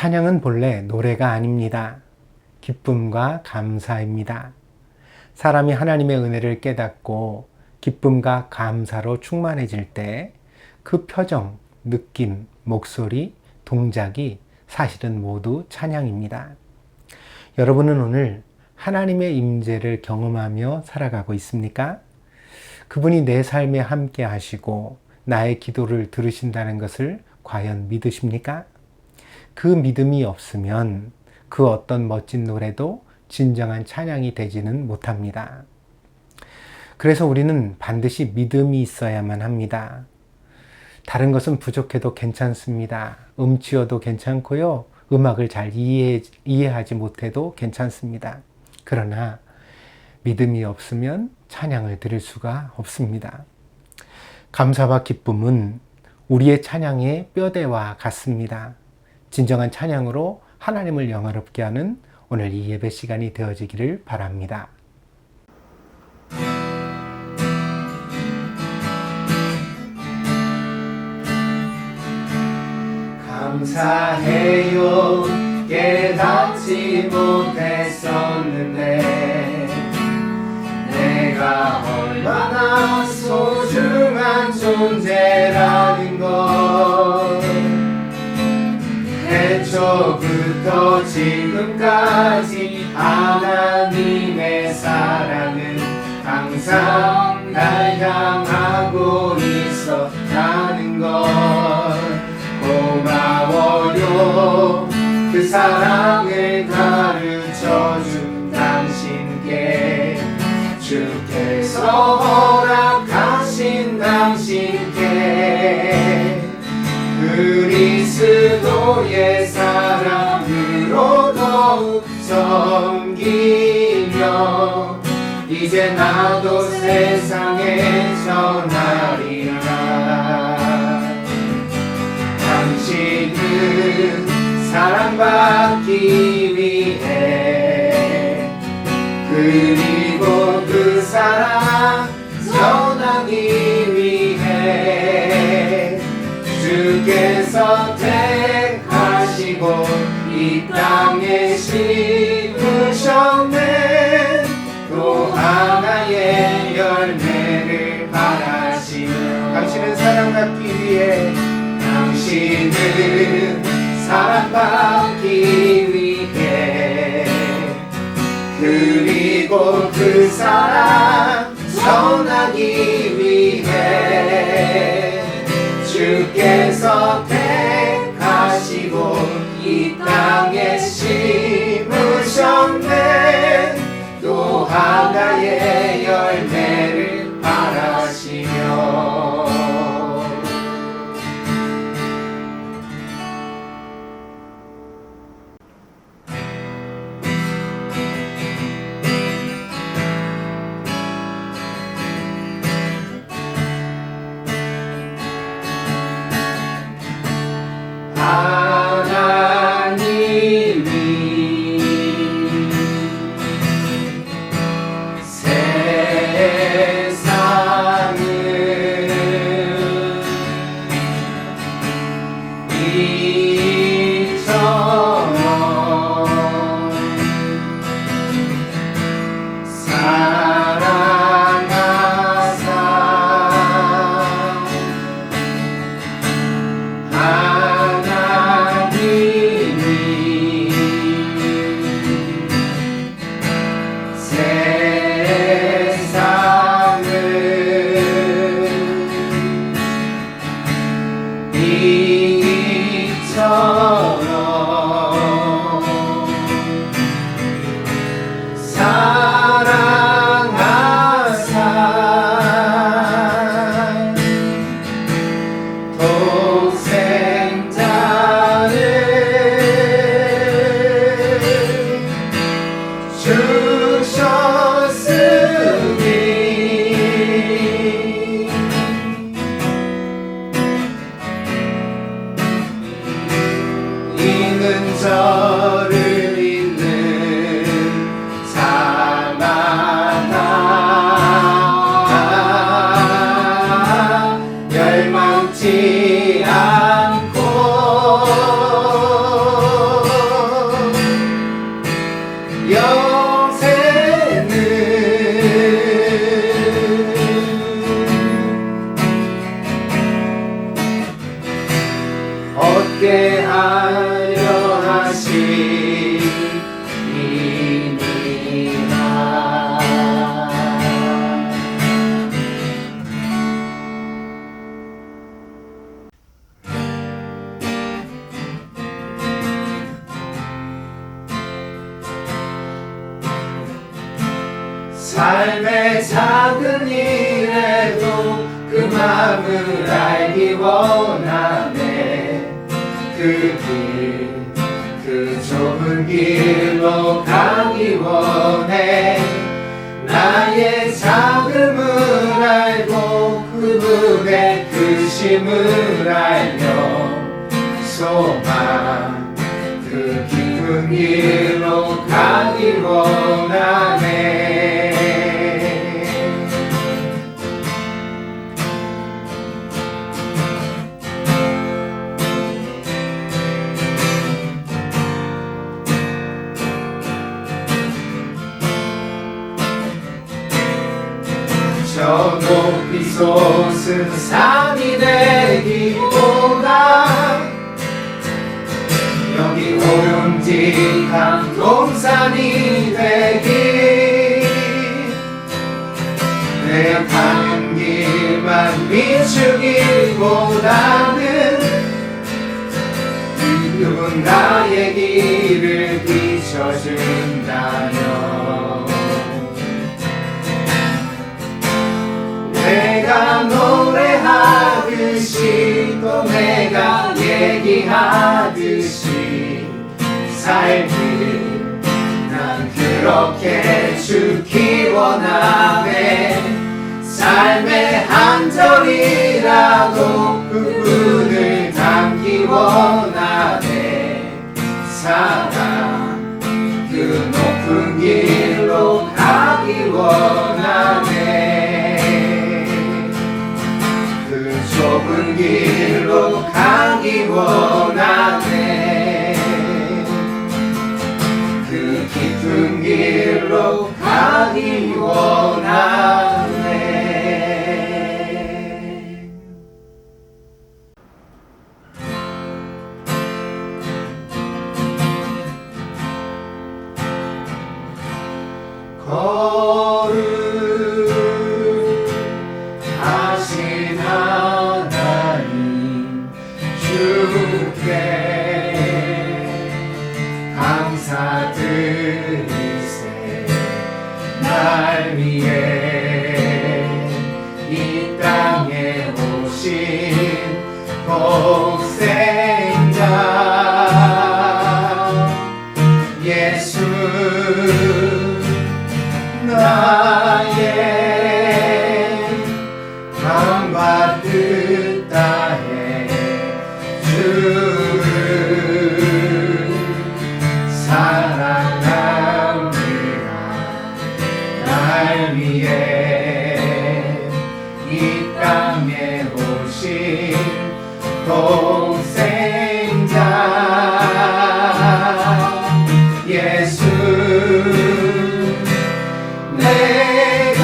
찬양은 본래 노래가 아닙니다. 기쁨과 감사입니다. 사람이 하나님의 은혜를 깨닫고 기쁨과 감사로 충만해질 때 그 표정, 느낌, 목소리, 동작이 사실은 모두 찬양입니다. 여러분은 오늘 하나님의 임재를 경험하며 살아가고 있습니까? 그분이 내 삶에 함께 하시고 나의 기도를 들으신다는 것을 과연 믿으십니까? 그 믿음이 없으면 그 어떤 멋진 노래도 진정한 찬양이 되지는 못합니다. 그래서 우리는 반드시 믿음이 있어야만 합니다. 다른 것은 부족해도 괜찮습니다. 음치여도 괜찮고요. 음악을 잘 이해하지 못해도 괜찮습니다. 그러나 믿음이 없으면 찬양을 드릴 수가 없습니다. 감사와 기쁨은 우리의 찬양의 뼈대와 같습니다. 진정한 찬양으로 하나님을 영화롭게 하는 오늘 이 예배 시간이 되어지기를 바랍니다. 감사해요. 깨닫지 못했었는데 내가 얼마나 소중한 존재라는 것, 애초부터 지금까지 하나님의 사랑은 항상 날 향하고 있었다는 것, 고마워요. 그 사랑을 가르쳐준 당신께, 주께서 허락하신 당신께, 그리스도의 사랑으로 더욱 섬기며 이제 나도 세상에 전하리라. 당신은 사랑받기 위해, 그리고 그 사랑 전하기 위해 주께서 택하시고 이 땅에 심으셨네. 또 하나의 열매를 바라시며, 당신은 사랑받기 위해, 당신은 사랑받기 위해, 그리고 그 사랑 전하기 위해 주께서 택하시고 이 땅에 심으셨네. 또 하나의 열매를 바라시며, 삶의 작은 일에도 그 마음을 알기 원하네. 그 좁은 길로 가기 원해. 나의 작음을 알고 그분의 크심을 알며 소망 그 깊은 길로 가기 원하네. 저 높이 솟은 산이 되기보다 여기 오름직한 동산이 되기. 내 가는 길만 비추기보다는 누군가의 길을 비춰준다면 내가 노래하듯이 또 내가 얘기하듯이 삶을 난 그렇게 죽기 원하네. 삶의 한 절이라도 그분을 담기 원하네. 사랑 그 높은 길로 가기 원하네. 좁은 길로 가기 원하네. 그 깊은 길로 가기 원하네. 거룩하신 하나님 주께 감사드리세. 날 위해 이 땅에 오신 복생자 예수 나의 마음과 뜻 다해 주를 사랑합니다. 날 위해 이 땅에 오신 동생자 예수 내가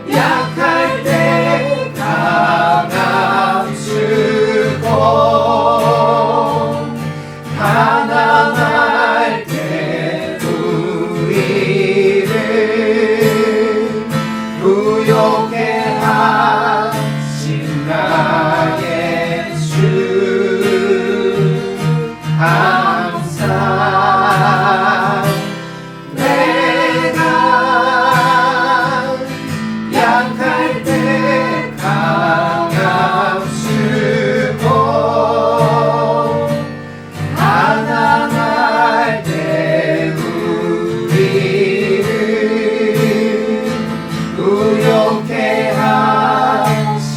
약할 때 강함 주고 가난할 때 우리를 부욕해 하신 나의 주 감사. 내가 약할 때 강함 주고 가난할 때 우리를 부욕해 하신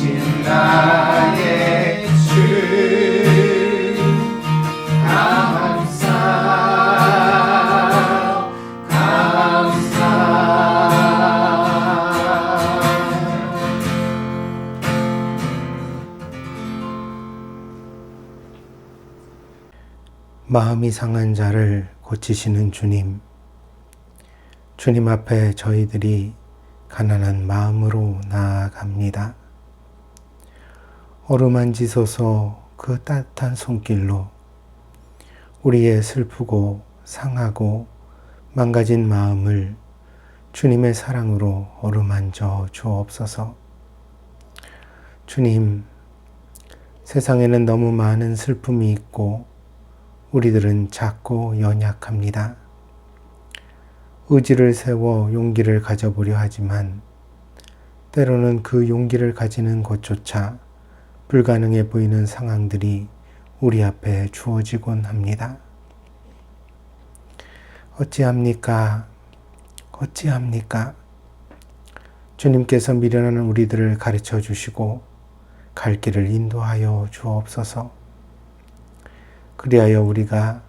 나의 주 감사. 마음이 상한 자를 고치시는 주님, 주님 앞에 저희들이 가난한 마음으로 나아갑니다. 어루만지소서 그 따뜻한 손길로 우리의 슬프고 상하고 망가진 마음을 주님의 사랑으로 어루만져 주옵소서. 주님, 세상에는 너무 많은 슬픔이 있고 우리들은 작고 연약합니다. 의지를 세워 용기를 가져보려 하지만 때로는 그 용기를 가지는 것조차 불가능해 보이는 상황들이 우리 앞에 주어지곤 합니다. 어찌합니까? 어찌합니까? 주님께서 미련한 우리들을 가르쳐 주시고 갈 길을 인도하여 주옵소서. 그리하여 우리가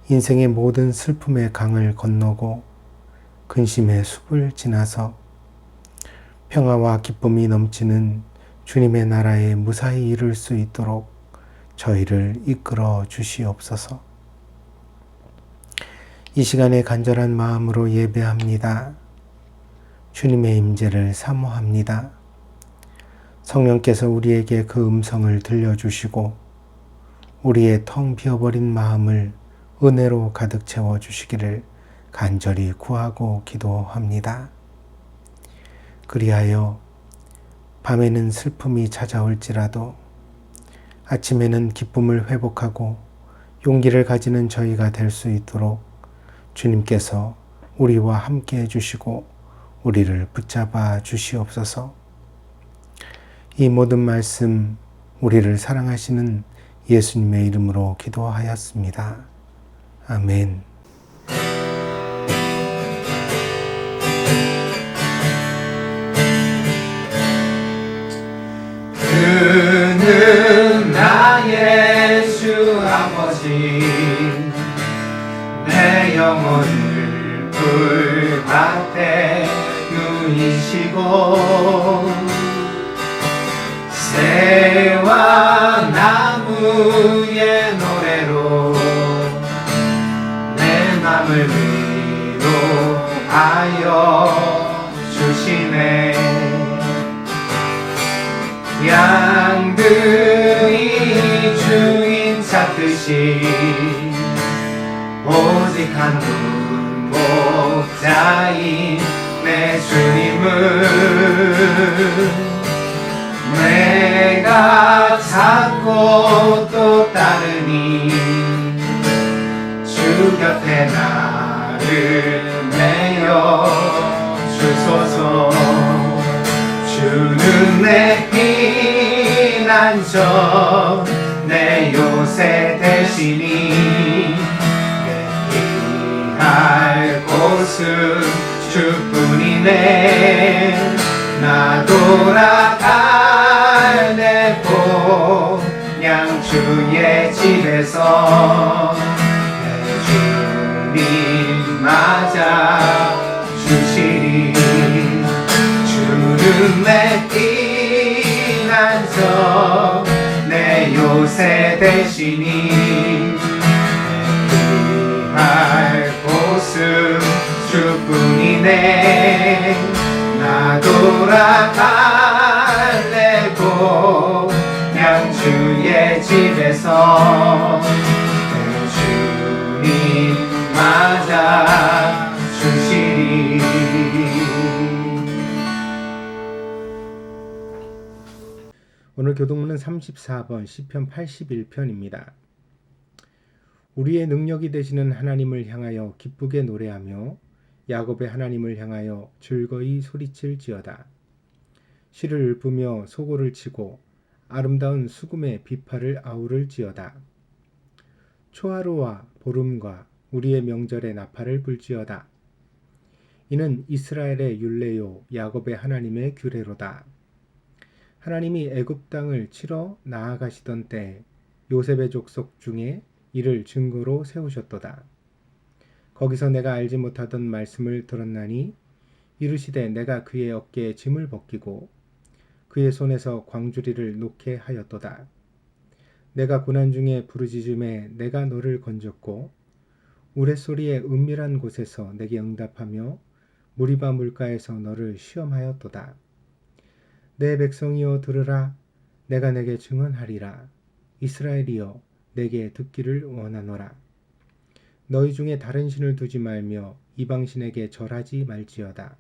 인생의 모든 슬픔의 강을 건너고 근심의 숲을 지나서 평화와 기쁨이 넘치는 주님의 나라에 무사히 이룰 수 있도록 저희를 이끌어 주시옵소서. 이 시간에 간절한 마음으로 예배합니다. 주님의 임재를 사모합니다. 성령께서 우리에게 그 음성을 들려주시고 우리의 텅 비어버린 마음을 은혜로 가득 채워주시기를 간절히 구하고 기도합니다. 그리하여 밤에는 슬픔이 찾아올지라도 아침에는 기쁨을 회복하고 용기를 가지는 저희가 될 수 있도록 주님께서 우리와 함께 해주시고 우리를 붙잡아 주시옵소서. 이 모든 말씀 우리를 사랑하시는 예수님의 이름으로 기도하였습니다. 아멘. 그는 나의 주 아버지 내 영혼을 불밭에 누이시고 새와 나무의 노래로 내 맘을 위로하여 주시네. 양들이 주인 찾듯이 오직 한 분 목자인 내 주님은 내가 찾고 또 따르니 주 곁에 나를 메어 주소서. 주는 내 피난처 내 요새 되시니 내 피할 곳은 주뿐이네. 나 돌아갈 내 본향 주의 집에서 내 주님 맞아 주시리. 주는 내 피난처 내 요새 되시니 내 피할 곳은 주뿐이네. 나 돌아갈래 본향 주의 집에서 내 주님 맞아 주시리. 오늘 교동문은 34번 시편 81편입니다. 우리의 능력이 되시는 하나님을 향하여 기쁘게 노래하며 야곱의 하나님을 향하여 즐거이 소리칠지어다. 시를 읊으며 소고를 치고 아름다운 수금의 비파를 아우를지어다. 초하루와 보름과 우리의 명절에 나팔을 불지어다. 이는 이스라엘의 율례요 야곱의 하나님의 규례로다. 하나님이 애굽 땅을 치러 나아가시던 때 요셉의 족속 중에 이를 증거로 세우셨도다. 거기서 내가 알지 못하던 말씀을 들었나니 이르시되 내가 그의 어깨에 짐을 벗기고 그의 손에서 광주리를 놓게 하였도다. 내가 고난 중에 부르짖음에 내가 너를 건졌고 우레소리의 은밀한 곳에서 내게 응답하며 무리바 물가에서 너를 시험하였도다. 내 백성이여 들으라. 내가 내게 증언하리라. 이스라엘이여 내게 듣기를 원하노라. 너희 중에 다른 신을 두지 말며 이방신에게 절하지 말지어다.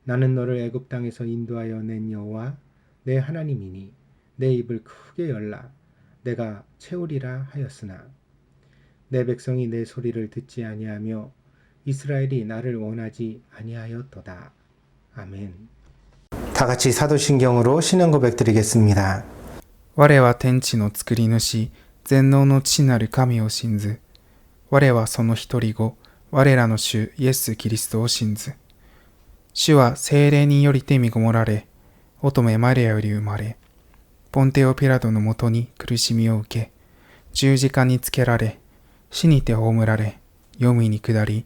나는 너를 애굽 땅에서 인도하여 낸 여호와 내 하나님이니 내 입을 크게 열라. 내가 채우리라 하였으나 내 백성이 내 소리를 듣지 아니하며 이스라엘이 나를 원하지 아니하였도다. 아멘. 다 같이 사도신경으로 신앙 고백 드리겠습니다. 我は天地の作り主、全能の父なる神を信ず。我はその一人子、我らの主イエス・キリストを信ず。主は聖霊によりて身ごもられ、乙女マリアより生まれ、ポンテオ・ピラトのもとに苦しみを受け、十字架につけられ、死にて葬られ、黄泉に下り、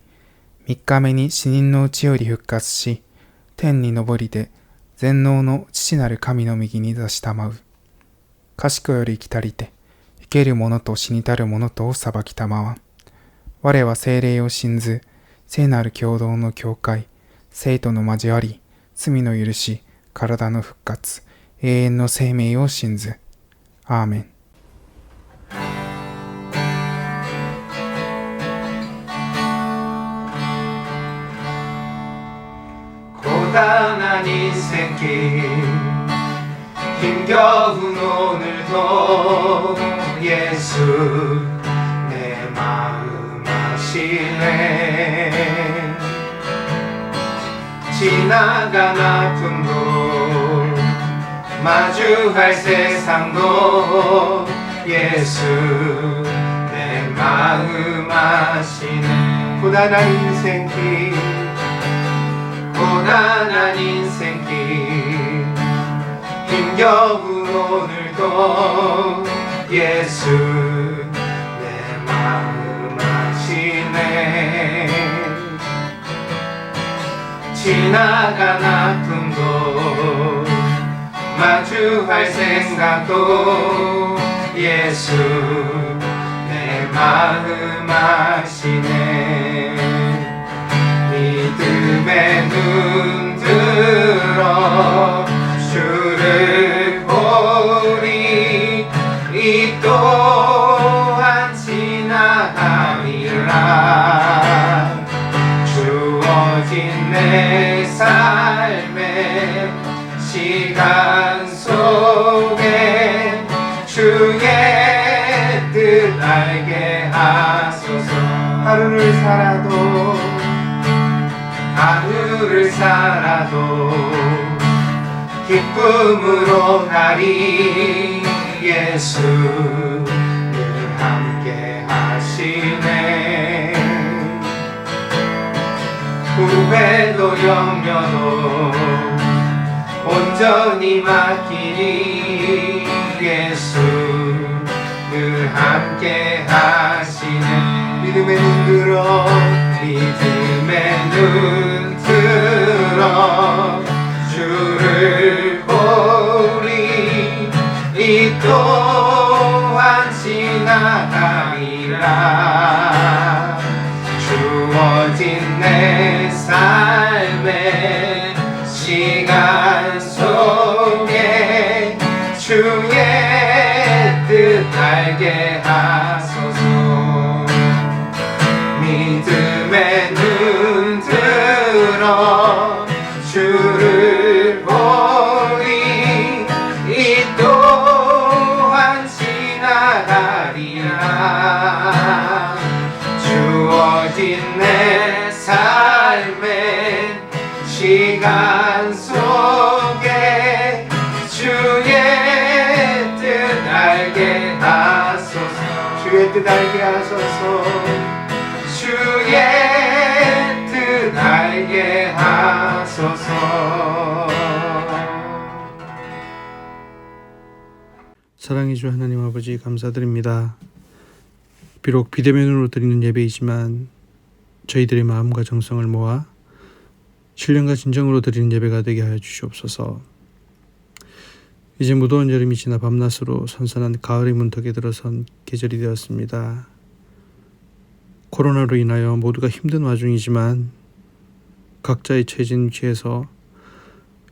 三日目に死人のうちより復活し、天に昇りて、全能の父なる神の右に座したまう。賢より来たりて、生ける者と死にたる者とを裁きたまわん。我は聖霊を信ず、聖なる共同の教会、聖徒の交わり、罪の許し、体の復活、永遠の生命を信ず。アーメン。고단한 인생길 힘겨운 오늘도 예수 내 마음 아시네. 지나간 아픔도 마주할 세상도 예수 내 마음 아시네. 고단한 인생길 고단한 인생길 힘겨운 오늘도 예수 내 마음 아시네. 지나간 아픔도 마주할 생각도 예수 내 마음 아시네. 믿음의 눈 들어 주를 보리. 이 또한 지나가리라. 주어진 내 삶의 시간 속에 주의 뜻 알게 하소서. 하루를 살아도 기쁨으로 가리. 예수 늘 함께 하시네. 후회도 염려도 온전히 맡기니. 예수 늘 함께 하시네. 믿음의 눈 들어 주를 보리. 이 또한 지나가리라. 주어진 내 삶의 시간 속에 주의 뜻 알게 하소서. 믿음의 눈 들어 주를 보리. 이 또한 지나가리라. 주어진 내 삶의 시간 속에 주의 뜻 알게 하소서. 주의 뜻 알게 하소서. 주의 뜻 알게 하소서. 사랑해 주 하나님 아버지 감사드립니다. 비록 비대면으로 드리는 예배이지만 저희들의 마음과 정성을 모아 신령과 진정으로 드리는 예배가 되게 하여 주시옵소서. 이제 무더운 여름이 지나 밤낮으로 선선한 가을의 문턱에 들어선 계절이 되었습니다. 코로나로 인하여 모두가 힘든 와중이지만 각자의 처해진 위치에서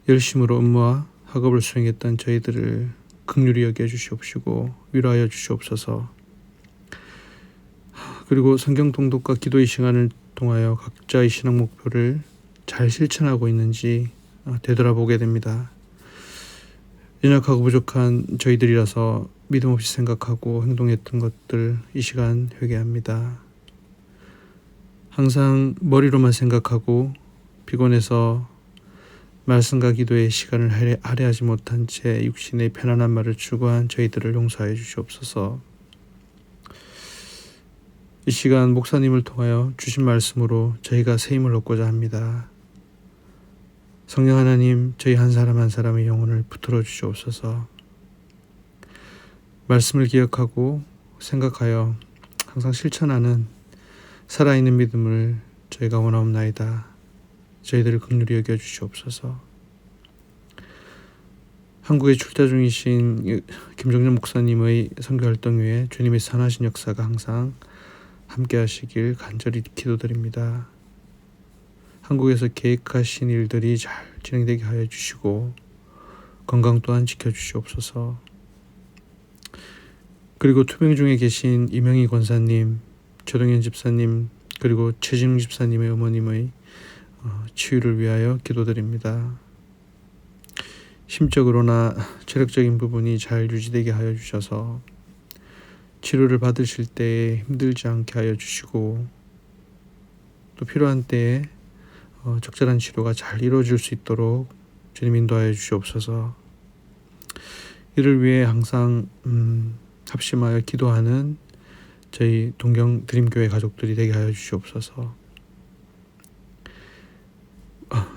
열심으로 업무와 학업을 수행했던 저희들을 긍휼히 여겨 주시옵시고 위로하여 주시옵소서. 그리고 성경 통독과 기도의 시간을 통하여 각자의 신앙 목표를 잘 실천하고 있는지 되돌아보게 됩니다. 연약하고 부족한 저희들이라서 믿음 없이 생각하고 행동했던 것들 이 시간 회개합니다. 항상 머리로만 생각하고 피곤해서 말씀과 기도의 시간을 할애하지 못한 채 육신의 편안한 말을 추구한 저희들을 용서하여 주시옵소서. 이 시간 목사님을 통하여 주신 말씀으로 저희가 새 힘을 얻고자 합니다. 성령 하나님, 저희 한 사람 한 사람의 영혼을 붙들어 주시옵소서. 말씀을 기억하고 생각하여 항상 실천하는 살아있는 믿음을 저희가 원하옵나이다. 저희들을 긍휼히 여겨 주시옵소서. 한국에 출타 중이신 김종전 목사님의 선교활동 외에 주님의 선하신 역사가 항상 함께 하시길 간절히 기도드립니다. 한국에서 계획하신 일들이 잘 진행되게 하여 주시고 건강 또한 지켜주시옵소서. 그리고 투병 중에 계신 이명희 권사님, 조동현 집사님, 그리고 최진웅 집사님의 어머님의 치유를 위하여 기도드립니다. 심적으로나 체력적인 부분이 잘 유지되게 하여 주셔서 치료를 받으실 때에 힘들지 않게 하여 주시고 또 필요한 때에 적절한 치료가 잘 이루어질 수 있도록 주님 인도하여 주시옵소서. 이를 위해 항상 합심하여 기도하는 저희 동경 드림교회 가족들이 되게 하여 주시옵소서.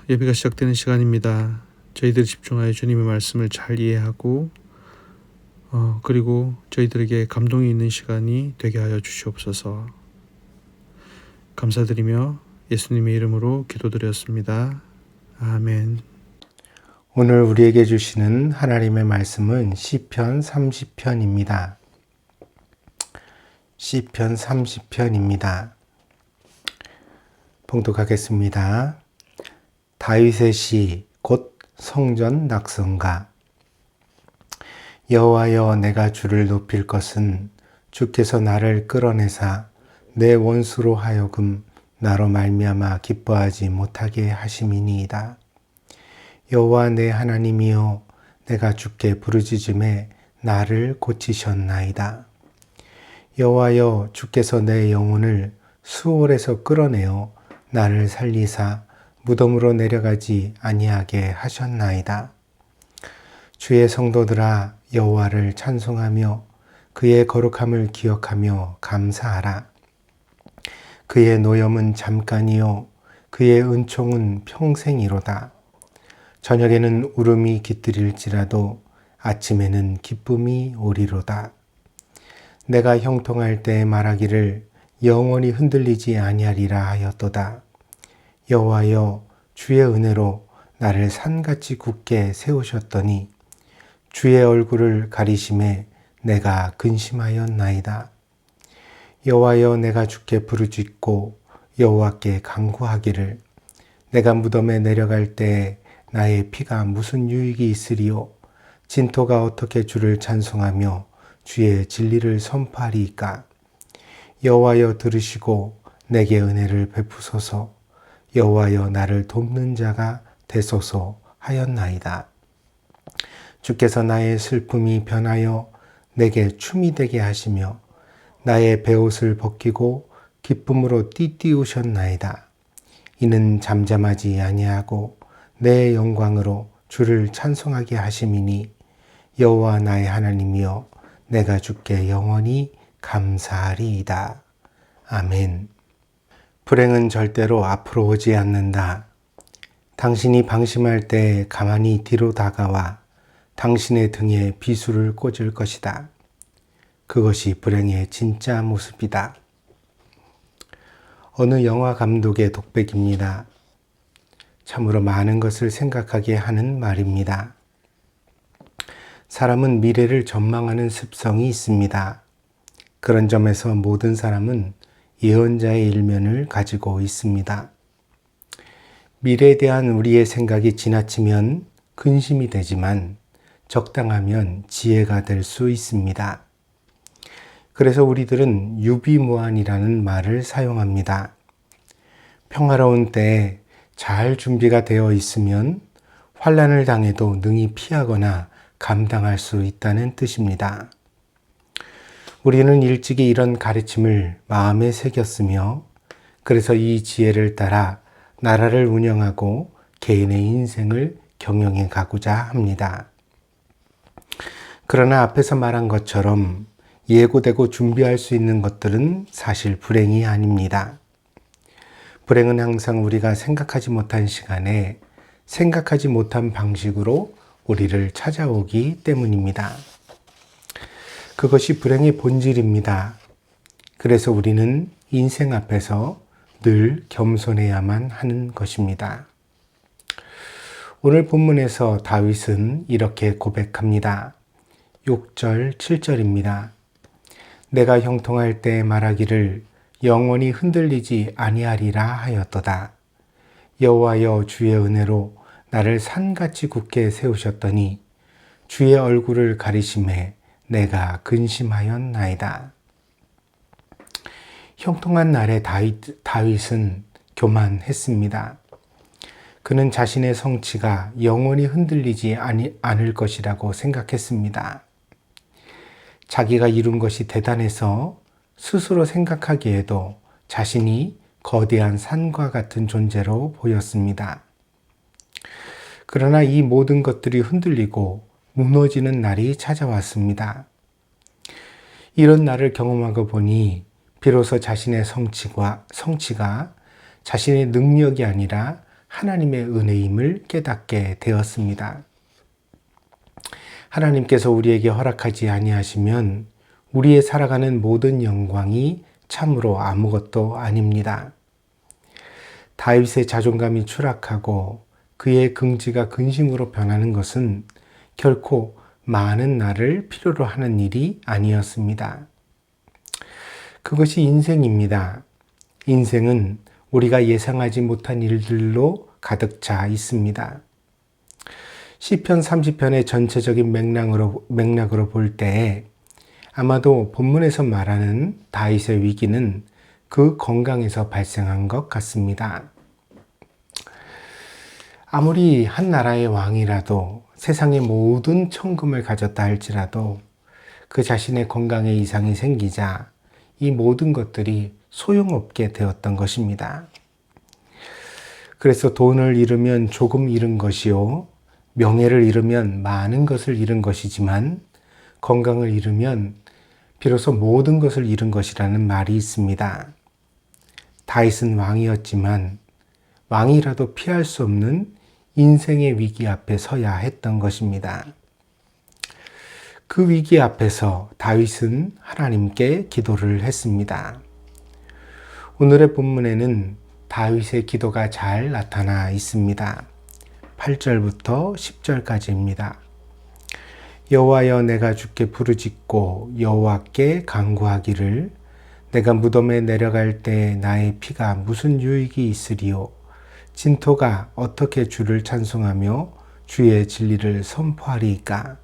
예배가 시작되는 시간입니다. 저희들이 집중하여 주님의 말씀을 잘 이해하고 그리고 저희들에게 감동이 있는 시간이 되게 하여 주시옵소서. 감사드리며 예수님의 이름으로 기도드렸습니다. 아멘. 오늘 우리에게 주시는 하나님의 말씀은 시편 30편입니다. 시편 30편입니다. 봉독하겠습니다. 다윗의 시 곧 성전 낙성가. 여호와여, 내가 주를 높일 것은 주께서 나를 끌어내사 내 원수로 하여금 나로 말미암아 기뻐하지 못하게 하심이니이다. 여호와 내 하나님이여, 내가 주께 부르짖음에 나를 고치셨나이다. 여호와여, 주께서 내 영혼을 수월에서 끌어내어 나를 살리사 무덤으로 내려가지 아니하게 하셨나이다. 주의 성도들아, 여호와를 찬송하며 그의 거룩함을 기억하며 감사하라. 그의 노염은 잠깐이요 그의 은총은 평생이로다. 저녁에는 울음이 깃들일지라도 아침에는 기쁨이 오리로다. 내가 형통할 때 말하기를 영원히 흔들리지 아니하리라 하였도다. 여호와여, 주의 은혜로 나를 산같이 굳게 세우셨더니 주의 얼굴을 가리심에 내가 근심하였나이다. 여호와여, 내가 주께 부르짖고 여호와께 간구하기를 내가 무덤에 내려갈 때에 나의 피가 무슨 유익이 있으리요? 진토가 어떻게 주를 찬송하며 주의 진리를 선포하리이까? 여호와여, 들으시고 내게 은혜를 베푸소서. 여호와여, 나를 돕는 자가 되소서 하였나이다. 주께서 나의 슬픔이 변하여 내게 춤이 되게 하시며 나의 베옷을 벗기고 기쁨으로 띠띠우셨나이다. 이는 잠잠하지 아니하고 내 영광으로 주를 찬송하게 하심이니 여호와 나의 하나님이여, 내가 주께 영원히 감사하리이다. 아멘. 불행은 절대로 앞으로 오지 않는다. 당신이 방심할 때 가만히 뒤로 다가와 당신의 등에 비수를 꽂을 것이다. 그것이 불행의 진짜 모습이다. 어느 영화 감독의 독백입니다. 참으로 많은 것을 생각하게 하는 말입니다. 사람은 미래를 전망하는 습성이 있습니다. 그런 점에서 모든 사람은 예언자의 일면을 가지고 있습니다. 미래에 대한 우리의 생각이 지나치면 근심이 되지만 적당하면 지혜가 될 수 있습니다. 그래서 우리들은 유비무환이라는 말을 사용합니다. 평화로운 때에 잘 준비가 되어 있으면 환난을 당해도 능히 피하거나 감당할 수 있다는 뜻입니다. 우리는 일찍이 이런 가르침을 마음에 새겼으며 그래서 이 지혜를 따라 나라를 운영하고 개인의 인생을 경영해 가고자 합니다. 그러나 앞에서 말한 것처럼 예고되고 준비할 수 있는 것들은 사실 불행이 아닙니다. 불행은 항상 우리가 생각하지 못한 시간에 생각하지 못한 방식으로 우리를 찾아오기 때문입니다. 그것이 불행의 본질입니다. 그래서 우리는 인생 앞에서 늘 겸손해야만 하는 것입니다. 오늘 본문에서 다윗은 이렇게 고백합니다. 6절, 7절입니다. 내가 형통할 때 말하기를 영원히 흔들리지 아니하리라 하였도다. 여호와여 주의 은혜로 나를 산같이 굳게 세우셨더니 주의 얼굴을 가리심에 내가 근심하였나이다. 형통한 날에 다윗은 교만했습니다. 그는 자신의 성취가 영원히 흔들리지 않을 것이라고 생각했습니다. 자기가 이룬 것이 대단해서 스스로 생각하기에도 자신이 거대한 산과 같은 존재로 보였습니다. 그러나 이 모든 것들이 흔들리고 무너지는 날이 찾아왔습니다. 이런 날을 경험하고 보니 비로소 자신의 성취가 자신의 능력이 아니라 하나님의 은혜임을 깨닫게 되었습니다. 하나님께서 우리에게 허락하지 아니하시면 우리의 살아가는 모든 영광이 참으로 아무것도 아닙니다. 다윗의 자존감이 추락하고 그의 긍지가 근심으로 변하는 것은 결코 많은 날을 필요로 하는 일이 아니었습니다. 그것이 인생입니다. 인생은 우리가 예상하지 못한 일들로 가득 차 있습니다. 시편 30편의 전체적인 맥락으로 볼 때 아마도 본문에서 말하는 다윗의 위기는 그 건강에서 발생한 것 같습니다. 아무리 한 나라의 왕이라도 세상의 모든 천금을 가졌다 할지라도 그 자신의 건강에 이상이 생기자 이 모든 것들이 소용없게 되었던 것입니다. 그래서 돈을 잃으면 조금 잃은 것이요, 명예를 잃으면 많은 것을 잃은 것이지만 건강을 잃으면 비로소 모든 것을 잃은 것이라는 말이 있습니다. 다윗은 왕이었지만 왕이라도 피할 수 없는 인생의 위기 앞에 서야 했던 것입니다. 그 위기 앞에서 다윗은 하나님께 기도를 했습니다. 오늘의 본문에는 다윗의 기도가 잘 나타나 있습니다. 8절부터 10절까지입니다. 여호와여 내가 주께 부르짖고 여호와께 간구하기를 내가 무덤에 내려갈 때 나의 피가 무슨 유익이 있으리요 진토가 어떻게 주를 찬송하며 주의 진리를 선포하리이까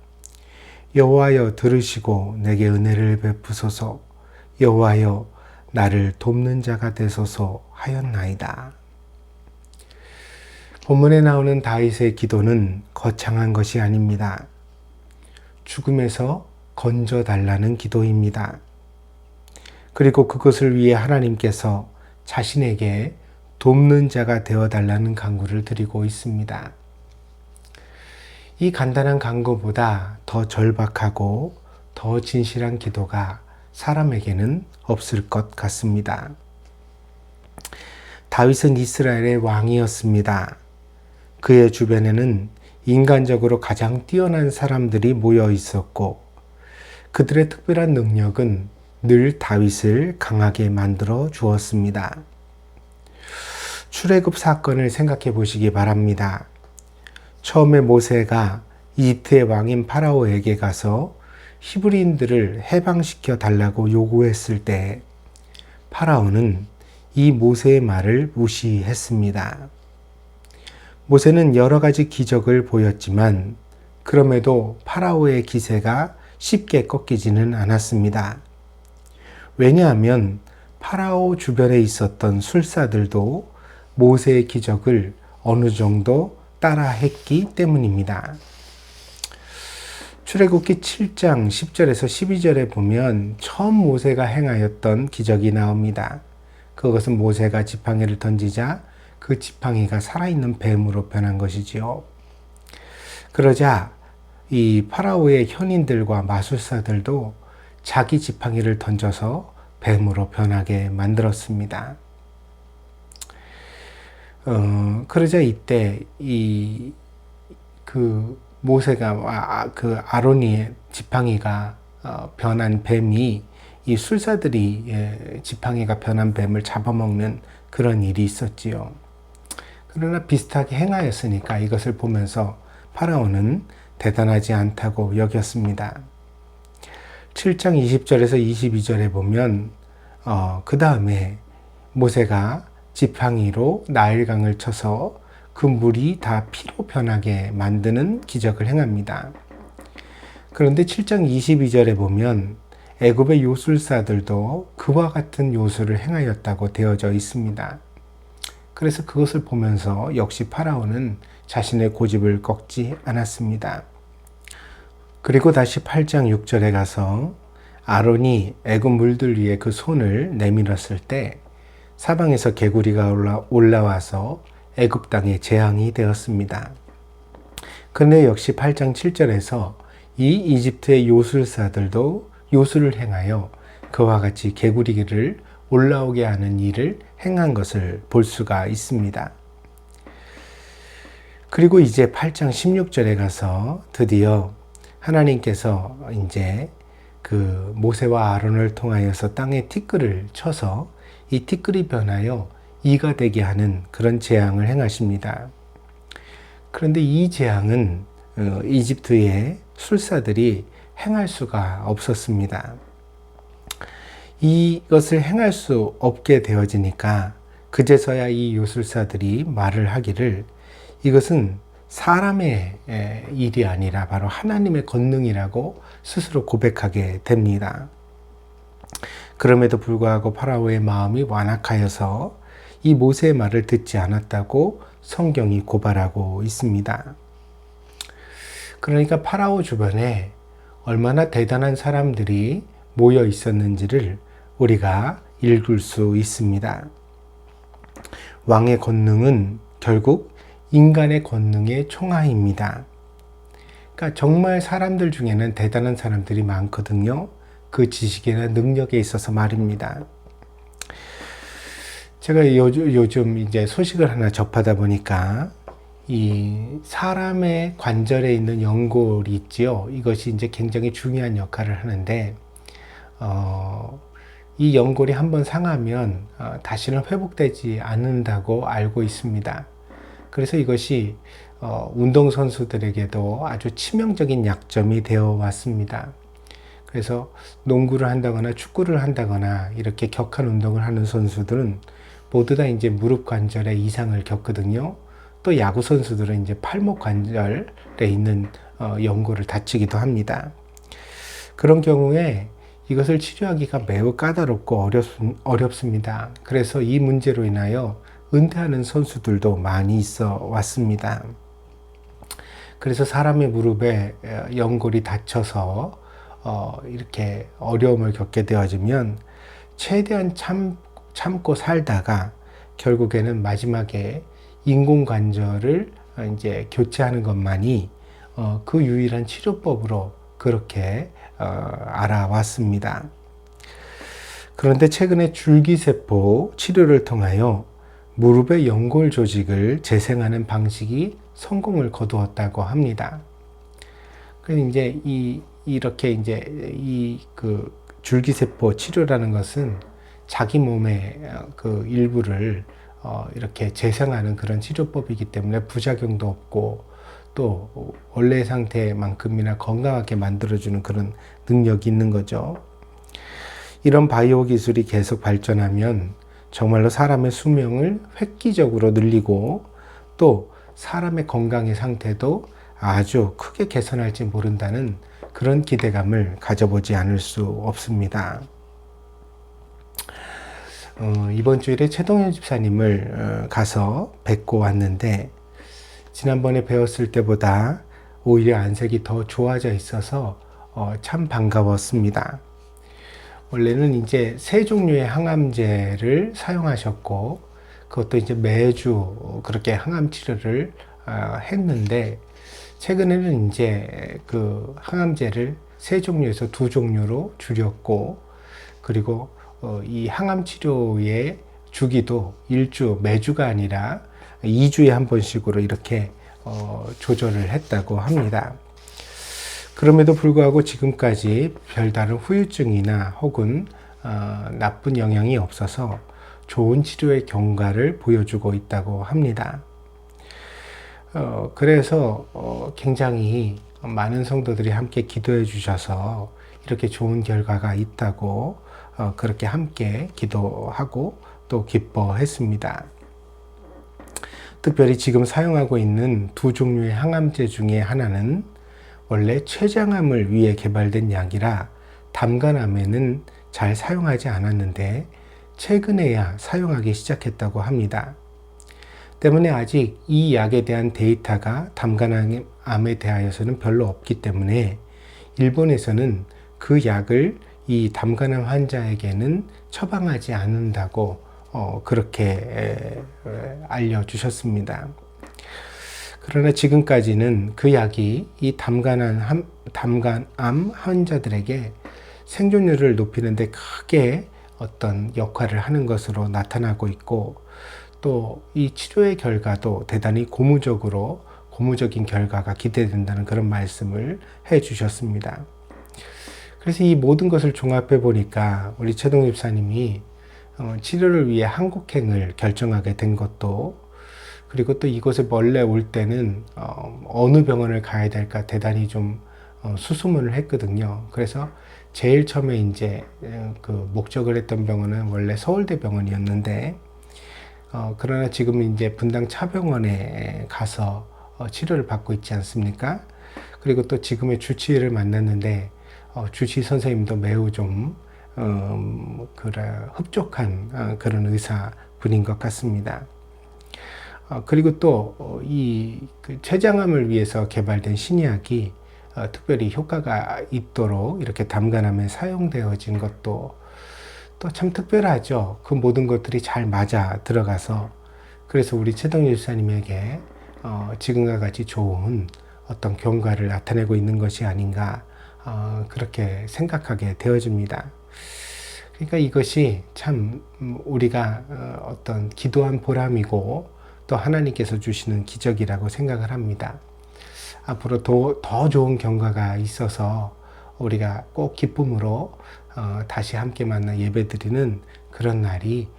여호와여 들으시고 내게 은혜를 베푸소서 여호와여 나를 돕는 자가 되소서 하였나이다. 본문에 나오는 다윗의 기도는 거창한 것이 아닙니다. 죽음에서 건져달라는 기도입니다. 그리고 그것을 위해 하나님께서 자신에게 돕는 자가 되어달라는 간구를 드리고 있습니다. 이 간단한 간구보다 더 절박하고 더 진실한 기도가 사람에게는 없을 것 같습니다. 다윗은 이스라엘의 왕이었습니다. 그의 주변에는 인간적으로 가장 뛰어난 사람들이 모여 있었고 그들의 특별한 능력은 늘 다윗을 강하게 만들어 주었습니다. 출애굽 사건을 생각해 보시기 바랍니다. 처음에 모세가 이집트의 왕인 파라오에게 가서 히브리인들을 해방시켜 달라고 요구했을 때 파라오는 이 모세의 말을 무시했습니다. 모세는 여러 가지 기적을 보였지만 그럼에도 파라오의 기세가 쉽게 꺾이지는 않았습니다. 왜냐하면 파라오 주변에 있었던 술사들도 모세의 기적을 어느 정도 따라했기 때문입니다. 출애굽기 7장 10절에서 12절에 보면 처음 모세가 행하였던 기적이 나옵니다. 그것은 모세가 지팡이를 던지자 그 지팡이가 살아있는 뱀으로 변한 것이지요. 그러자 이 파라오의 현인들과 마술사들도 자기 지팡이를 던져서 뱀으로 변하게 만들었습니다. 그러자 이때 그 모세가 그 아론이의 지팡이가 변한 뱀이 이 술사들이 지팡이가 변한 뱀을 잡아먹는 그런 일이 있었지요. 그러나 비슷하게 행하였으니까 이것을 보면서 파라오는 대단하지 않다고 여겼습니다. 7장 20절에서 22절에 보면 그 다음에 모세가 지팡이로 나일강을 쳐서 그 물이 다 피로 변하게 만드는 기적을 행합니다. 그런데 7장 22절에 보면 애굽의 요술사들도 그와 같은 요술을 행하였다고 되어져 있습니다. 그래서 그것을 보면서 역시 파라오는 자신의 고집을 꺾지 않았습니다. 그리고 다시 8장 6절에 가서 아론이 애굽 물들 위에 그 손을 내밀었을 때 사방에서 개구리가 올라와서 애굽 땅에 재앙이 되었습니다. 그런데 역시 8장 7절에서 이 이집트의 요술사들도 요술을 행하여 그와 같이 개구리를 올라오게 하는 일을 행한 것을 볼 수가 있습니다. 그리고 이제 8장 16절에 가서 드디어 하나님께서 이제 그 모세와 아론을 통하여서 땅에 티끌을 쳐서 이 티끌이 변하여 이가 되게 하는 그런 재앙을 행하십니다. 그런데 이 재앙은 이집트의 술사들이 행할 수가 없었습니다. 이것을 행할 수 없게 되어지니까 그제서야 이 요술사들이 말을 하기를 이것은 사람의 일이 아니라 바로 하나님의 권능이라고 스스로 고백하게 됩니다. 그럼에도 불구하고 파라오의 마음이 완악하여서 이 모세의 말을 듣지 않았다고 성경이 고발하고 있습니다. 그러니까 파라오 주변에 얼마나 대단한 사람들이 모여 있었는지를 우리가 읽을 수 있습니다. 왕의 권능은 결국 인간의 권능의 총하입니다. 그러니까 정말 사람들 중에는 대단한 사람들이 많거든요. 그 지식이나 능력에 있어서 말입니다. 제가 요즘 이제 소식을 하나 접하다 보니까 이 사람의 관절에 있는 연골이 있지요. 이것이 이제 굉장히 중요한 역할을 하는데, 이 연골이 한번 상하면 다시는 회복되지 않는다고 알고 있습니다. 그래서 이것이 운동선수들에게도 아주 치명적인 약점이 되어 왔습니다. 그래서 농구를 한다거나 축구를 한다거나 이렇게 격한 운동을 하는 선수들은 모두 다 이제 무릎 관절에 이상을 겪거든요. 또 야구 선수들은 이제 팔목 관절에 있는 연골을 다치기도 합니다. 그런 경우에 이것을 치료하기가 매우 까다롭고 어렵습니다. 그래서 이 문제로 인하여 은퇴하는 선수들도 많이 있어 왔습니다. 그래서 사람의 무릎에 연골이 다쳐서 이렇게 어려움을 겪게 되어지면 최대한 참고 살다가 결국에는 마지막에 인공관절을 이제 교체하는 것만이 그 유일한 치료법으로 그렇게 알아왔습니다. 그런데 최근에 줄기세포 치료를 통하여 무릎의 연골 조직을 재생하는 방식이 성공을 거두었다고 합니다. 그래서 이제 이렇게 이제 그 줄기세포 치료라는 것은 자기 몸의 그 일부를 이렇게 재생하는 그런 치료법이기 때문에 부작용도 없고 또 원래 상태만큼이나 건강하게 만들어주는 그런 능력이 있는 거죠. 이런 바이오 기술이 계속 발전하면 정말로 사람의 수명을 획기적으로 늘리고 또 사람의 건강의 상태도 아주 크게 개선할지 모른다는 그런 기대감을 가져보지 않을 수 없습니다. 이번 주일에 최동현 집사님을 가서 뵙고 왔는데 지난번에 배웠을 때보다 오히려 안색이 더 좋아져 있어서 참 반가웠습니다. 원래는 이제 세 종류의 항암제를 사용하셨고, 그것도 이제 매주 그렇게 항암 치료를 했는데, 최근에는 이제 그 항암제를 세 종류에서 두 종류로 줄였고, 그리고 이 항암 치료의 주기도 매주가 아니라 2주에 한 번씩으로 이렇게 조절을 했다고 합니다. 그럼에도 불구하고 지금까지 별다른 후유증이나 혹은 나쁜 영향이 없어서 좋은 치료의 경과를 보여주고 있다고 합니다. 그래서 굉장히 많은 성도들이 함께 기도해 주셔서 이렇게 좋은 결과가 있다고 그렇게 함께 기도하고 또 기뻐했습니다. 특별히 지금 사용하고 있는 두 종류의 항암제 중에 하나는 원래 췌장암을 위해 개발된 약이라 담간암에는 잘 사용하지 않았는데 최근에야 사용하기 시작했다고 합니다. 때문에 아직 이 약에 대한 데이터가 담간암에 대하여서는 별로 없기 때문에 일본에서는 그 약을 이 담간암 환자에게는 처방하지 않는다고 그렇게 알려주셨습니다. 그러나 지금까지는 그 약이 이 담간암 환자들에게 생존율을 높이는 데 크게 어떤 역할을 하는 것으로 나타나고 있고, 또 이 치료의 결과도 대단히 고무적인 결과가 기대된다는 그런 말씀을 해 주셨습니다. 그래서 이 모든 것을 종합해 보니까 우리 최동 집사님이 치료를 위해 한국행을 결정하게 된 것도, 그리고 또 이곳에 원래 올 때는 어느 병원을 가야 될까 대단히 좀 수소문을 했거든요. 그래서 제일 처음에 이제 그 목적을 했던 병원은 원래 서울대 병원이었는데, 그러나 지금은 이제 분당 차병원에 가서 치료를 받고 있지 않습니까? 그리고 또 지금의 주치의를 만났는데 주치의 선생님도 매우 좀 흡족한 그런 의사분인 것 같습니다. 그리고 또 이 췌장암을 위해서 개발된 신약이 특별히 효과가 있도록 이렇게 담간암에 사용되어진 것도 또 참 특별하죠. 그 모든 것들이 잘 맞아 들어가서, 그래서 우리 최동일 집사님에게 지금과 같이 좋은 어떤 경과를 나타내고 있는 것이 아닌가 그렇게 생각하게 되어집니다. 그러니까 이것이 참 우리가 어떤 기도한 보람이고 또 하나님께서 주시는 기적이라고 생각을 합니다. 앞으로 더 좋은 경과가 있어서 우리가 꼭 기쁨으로 다시 함께 만나 예배드리는 그런 날이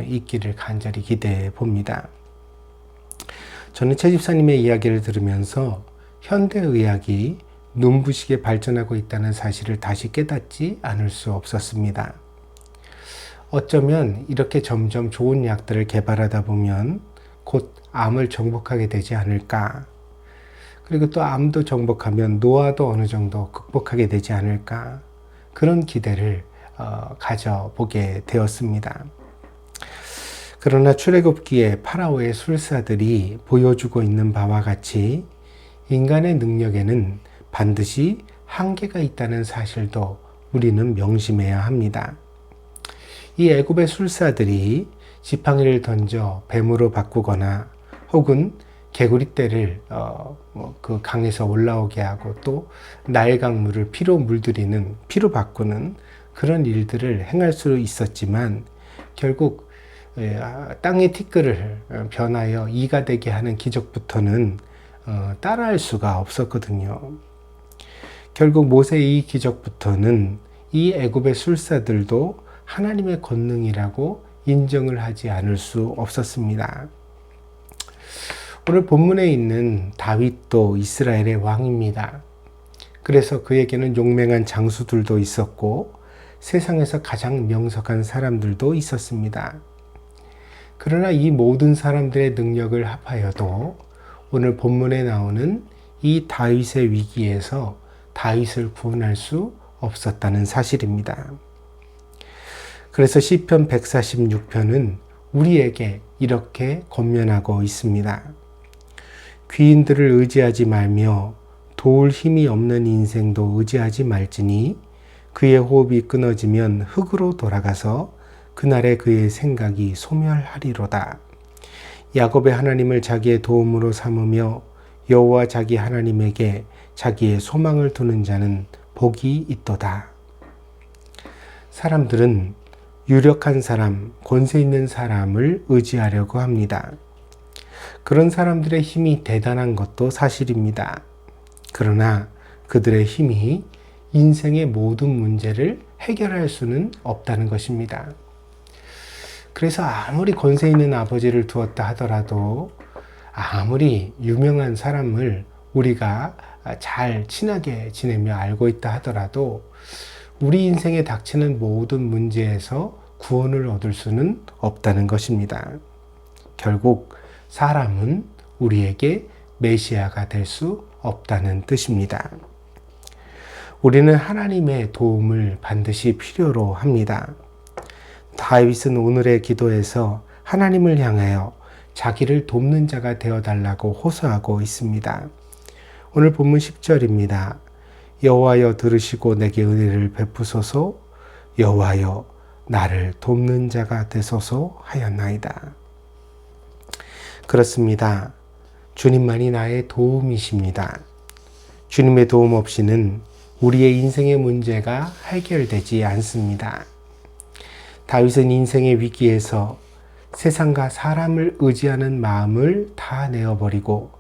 있기를 간절히 기대해 봅니다. 저는 최 집사님의 이야기를 들으면서 현대의학이 눈부시게 발전하고 있다는 사실을 다시 깨닫지 않을 수 없었습니다. 어쩌면 이렇게 점점 좋은 약들을 개발하다 보면 곧 암을 정복하게 되지 않을까. 그리고 또 암도 정복하면 노화도 어느 정도 극복하게 되지 않을까. 그런 기대를 가져보게 되었습니다. 그러나 출애굽기의 파라오의 술사들이 보여주고 있는 바와 같이 인간의 능력에는 반드시 한계가 있다는 사실도 우리는 명심해야 합니다. 이 애굽의 술사들이 지팡이를 던져 뱀으로 바꾸거나 혹은 개구리떼를 그 강에서 올라오게 하고 또 나일강물을 피로 바꾸는 그런 일들을 행할 수 있었지만 결국 땅의 티끌을 변하여 이가 되게 하는 기적부터는 따라할 수가 없었거든요. 결국 모세의 이 기적부터는 이 애굽의 술사들도 하나님의 권능이라고 인정을 하지 않을 수 없었습니다. 오늘 본문에 있는 다윗도 이스라엘의 왕입니다. 그래서 그에게는 용맹한 장수들도 있었고 세상에서 가장 명석한 사람들도 있었습니다. 그러나 이 모든 사람들의 능력을 합하여도 오늘 본문에 나오는 이 다윗의 위기에서 다윗을 구원할 수 없었다는 사실입니다. 그래서 시편 146편은 우리에게 이렇게 권면하고 있습니다. 귀인들을 의지하지 말며 도울 힘이 없는 인생도 의지하지 말지니 그의 호흡이 끊어지면 흙으로 돌아가서 그날에 그의 생각이 소멸하리로다. 야곱의 하나님을 자기의 도움으로 삼으며 여호와 자기 하나님에게 자기의 소망을 두는 자는 복이 있도다. 사람들은 유력한 사람, 권세 있는 사람을 의지하려고 합니다. 그런 사람들의 힘이 대단한 것도 사실입니다. 그러나 그들의 힘이 인생의 모든 문제를 해결할 수는 없다는 것입니다. 그래서 아무리 권세 있는 아버지를 두었다 하더라도, 아무리 유명한 사람을 우리가 잘 친하게 지내며 알고 있다 하더라도 우리 인생에 닥치는 모든 문제에서 구원을 얻을 수는 없다는 것입니다. 결국 사람은 우리에게 메시아가 될 수 없다는 뜻입니다. 우리는 하나님의 도움을 반드시 필요로 합니다. 다윗은 오늘의 기도에서 하나님을 향하여 자기를 돕는 자가 되어달라고 호소하고 있습니다. 오늘 본문 10절입니다. 여호와여 들으시고 내게 은혜를 베푸소서. 여호와여 나를 돕는 자가 되소서 하였나이다. 그렇습니다. 주님만이 나의 도움이십니다. 주님의 도움 없이는 우리의 인생의 문제가 해결되지 않습니다. 다윗은 인생의 위기에서 세상과 사람을 의지하는 마음을 다 내어버리고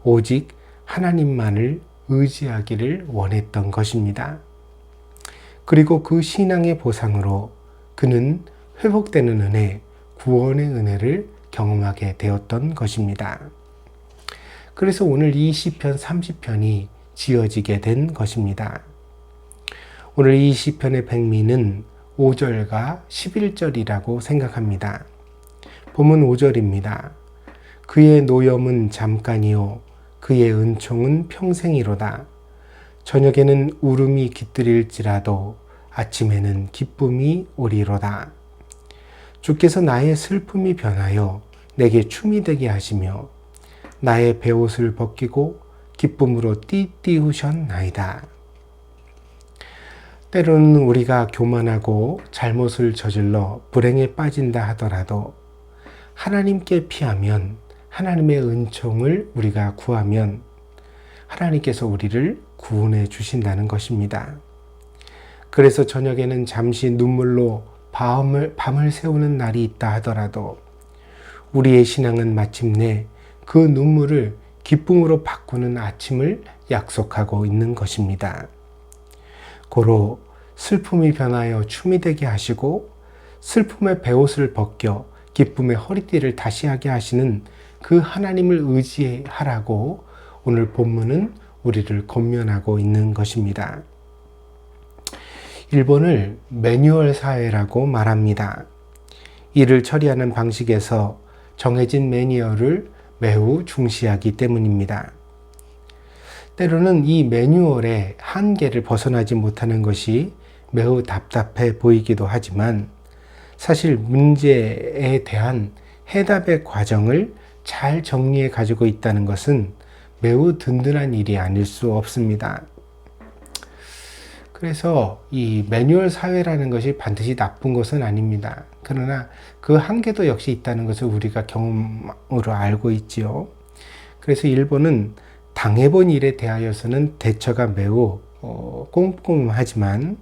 오직 하나님만을 의지하기를 원했던 것입니다. 그리고 그 신앙의 보상으로 그는 회복되는 은혜, 구원의 은혜를 경험하게 되었던 것입니다. 그래서 오늘 이 시편 30편이 지어지게 된 것입니다. 오늘 이 시편의 백미는 5절과 11절이라고 생각합니다. 본문 5절입니다. 그의 노염은 잠깐이요 그의 은총은 평생이로다. 저녁에는 울음이 깃들일지라도 아침에는 기쁨이 오리로다. 주께서 나의 슬픔이 변하여 내게 춤이 되게 하시며 나의 베옷을 벗기고 기쁨으로 띠띠우셨나이다. 때로는 우리가 교만하고 잘못을 저질러 불행에 빠진다 하더라도 하나님께 피하면, 하나님의 은총을 우리가 구하면 하나님께서 우리를 구원해 주신다는 것입니다. 그래서 저녁에는 잠시 눈물로 밤을 새우는 날이 있다 하더라도 우리의 신앙은 마침내 그 눈물을 기쁨으로 바꾸는 아침을 약속하고 있는 것입니다. 고로 슬픔이 변하여 춤이 되게 하시고 슬픔의 베옷을 벗겨 기쁨의 허리띠를 다시 하게 하시는 그 하나님을 의지하라고 오늘 본문은 우리를 권면하고 있는 것입니다. 일본을 매뉴얼 사회라고 말합니다. 일을 처리하는 방식에서 정해진 매뉴얼을 매우 중시하기 때문입니다. 때로는 이 매뉴얼의 한계를 벗어나지 못하는 것이 매우 답답해 보이기도 하지만 사실 문제에 대한 해답의 과정을 잘 정리해 가지고 있다는 것은 매우 든든한 일이 아닐 수 없습니다. 그래서 이 매뉴얼 사회라는 것이 반드시 나쁜 것은 아닙니다. 그러나 그 한계도 역시 있다는 것을 우리가 경험으로 알고 있지요. 그래서 일본은 당해본 일에 대하여서는 대처가 매우 꼼꼼하지만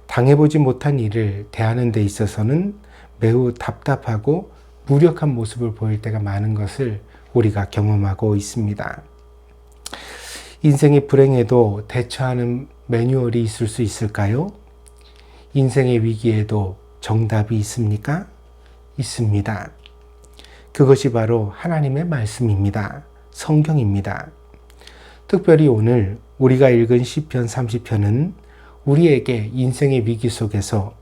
당해보지 못한 일을 대하는 데 있어서는 매우 답답하고 무력한 모습을 보일 때가 많은 것을 우리가 경험하고 있습니다. 인생이 불행해도 대처하는 매뉴얼이 있을 수 있을까요? 인생의 위기에도 정답이 있습니까? 있습니다. 그것이 바로 하나님의 말씀입니다. 성경입니다. 특별히 오늘 우리가 읽은 시편 30편은 우리에게 인생의 위기 속에서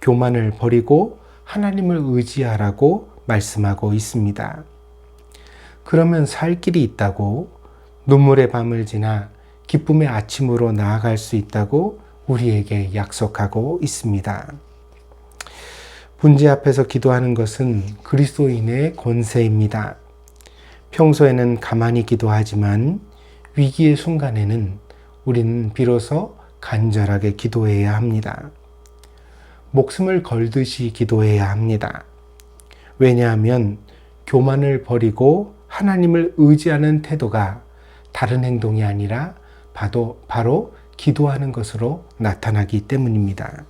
교만을 버리고 하나님을 의지하라고 말씀하고 있습니다. 그러면 살 길이 있다고, 눈물의 밤을 지나 기쁨의 아침으로 나아갈 수 있다고 우리에게 약속하고 있습니다. 문제 앞에서 기도하는 것은 그리스도인의 권세입니다. 평소에는 가만히 기도하지만 위기의 순간에는 우리는 비로소 간절하게 기도해야 합니다. 목숨을 걸듯이 기도해야 합니다. 왜냐하면 교만을 버리고 하나님을 의지하는 태도가 다른 행동이 아니라 바로 기도하는 것으로 나타나기 때문입니다.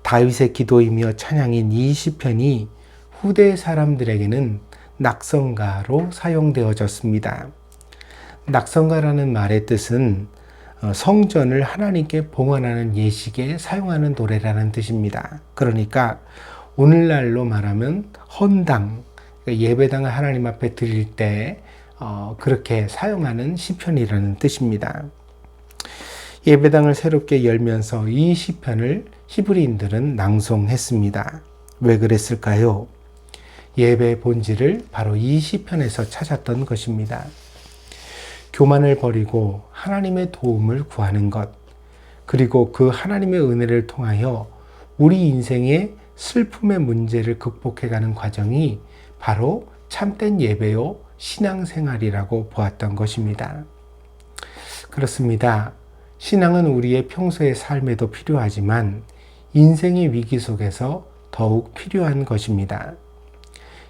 다윗의 기도이며 찬양인 이 시편이 후대 사람들에게는 낙성가로 사용되어졌습니다. 낙성가라는 말의 뜻은 성전을 하나님께 봉헌하는 예식에 사용하는 노래라는 뜻입니다. 그러니까 오늘날로 말하면 헌당, 예배당을 하나님 앞에 드릴 때 그렇게 사용하는 시편이라는 뜻입니다. 예배당을 새롭게 열면서 이 시편을 히브리인들은 낭송했습니다. 왜 그랬을까요? 예배의 본질을 바로 이 시편에서 찾았던 것입니다. 교만을 버리고 하나님의 도움을 구하는 것, 그리고 그 하나님의 은혜를 통하여 우리 인생의 슬픔의 문제를 극복해가는 과정이 바로 참된 예배요 신앙생활이라고 보았던 것입니다. 그렇습니다. 신앙은 우리의 평소의 삶에도 필요하지만 인생의 위기 속에서 더욱 필요한 것입니다.